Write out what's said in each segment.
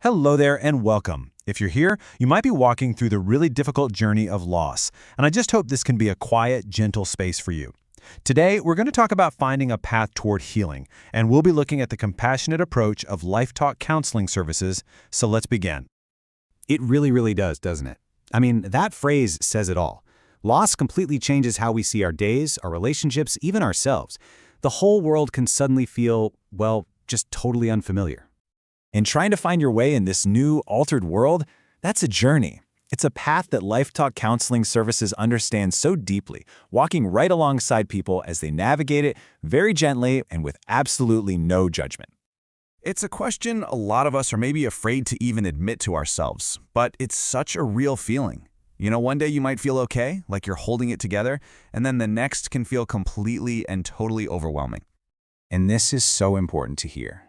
Hello there and welcome. If you're here, you might be walking through the really difficult journey of loss, and I just hope this can be a quiet, gentle space for you. Today, we're going to talk about finding a path toward healing, and we'll be looking at the compassionate approach of Lifetalk Counselling Services, so let's begin. It really does, doesn't it? I mean, that phrase says it all. Loss completely changes how we see our days, our relationships, even ourselves. The whole world can suddenly feel, well, just totally unfamiliar. And trying to find your way in this new, altered world, that's a journey. It's a path that Lifetalk Counseling Services understands so deeply, walking right alongside people as they navigate it very gently and with absolutely no judgment. It's a question a lot of us are maybe afraid to even admit to ourselves, but it's such a real feeling. You know, one day you might feel okay, like you're holding it together, and then the next can feel completely and totally overwhelming. And this is so important to hear.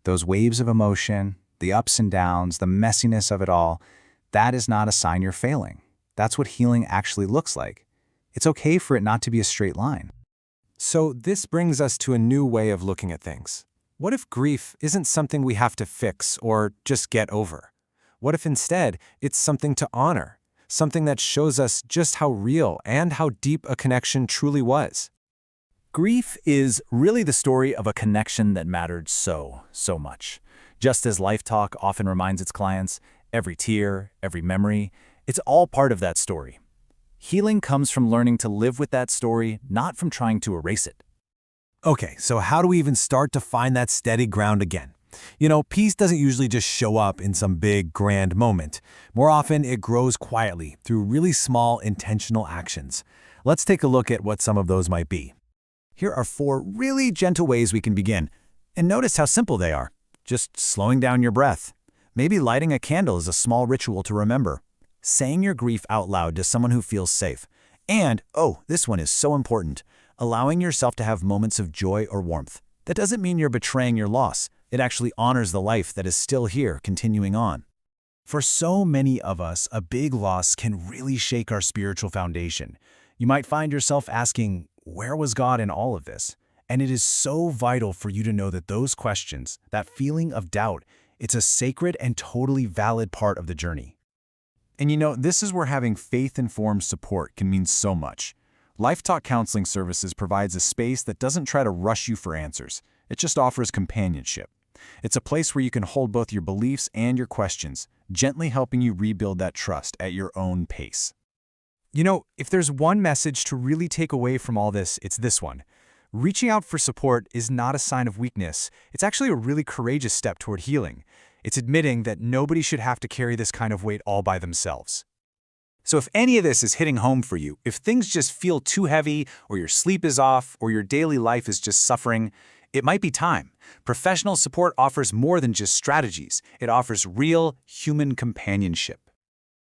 Those waves of emotion, the ups and downs, the messiness of it all, that is not a sign you're failing. That's what healing actually looks like. It's okay for it not to be a straight line. So this brings us to a new way of looking at things. What if grief isn't something we have to fix or just get over? What if instead it's something to honor, something that shows us just how real and how deep a connection truly was? Grief is really the story of a connection that mattered so much. Just as Lifetalk often reminds its clients, every tear, every memory, it's all part of that story. Healing comes from learning to live with that story, not from trying to erase it. Okay, so how do we even start to find that steady ground again? You know, peace doesn't usually just show up in some big, grand moment. More often, it grows quietly through really small, intentional actions. Let's take a look at what some of those might be. Here are 4 really gentle ways we can begin. And notice how simple they are. Just slowing down your breath. Maybe lighting a candle is a small ritual to remember. Saying your grief out loud to someone who feels safe. And, oh, this one is so important, allowing yourself to have moments of joy or warmth. That doesn't mean you're betraying your loss. It actually honors the life that is still here, continuing on. For so many of us, a big loss can really shake our spiritual foundation. You might find yourself asking, where was God in all of this? And it is so vital for you to know that those questions, that feeling of doubt, it's a sacred and totally valid part of the journey. And you know, this is where having faith-informed support can mean so much. Lifetalk Counseling Services provides a space that doesn't try to rush you for answers. It just offers companionship. It's a place where you can hold both your beliefs and your questions, gently helping you rebuild that trust at your own pace. You know, if there's one message to really take away from all this, it's this one. Reaching out for support is not a sign of weakness. It's actually a really courageous step toward healing. It's admitting that nobody should have to carry this kind of weight all by themselves. So if any of this is hitting home for you, if things just feel too heavy, or your sleep is off, or your daily life is just suffering, it might be time. Professional support offers more than just strategies. It offers real human companionship.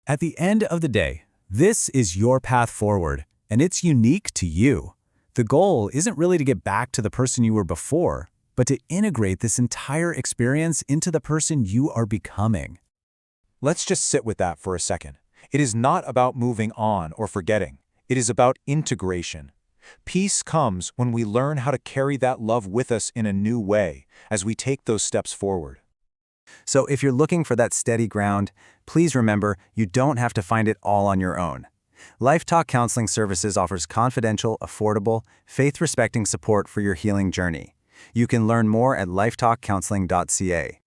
At the end of the day, this is your path forward, and it's unique to you. The goal isn't really to get back to the person you were before, but to integrate this entire experience into the person you are becoming. Let's just sit with that for a second. It is not about moving on or forgetting. It is about integration. Peace comes when we learn how to carry that love with us in a new way as we take those steps forward. So if you're looking for that steady ground, please remember you don't have to find it all on your own. Lifetalk Counseling Services offers confidential, affordable, faith-respecting support for your healing journey. You can learn more at lifetalkcounseling.ca.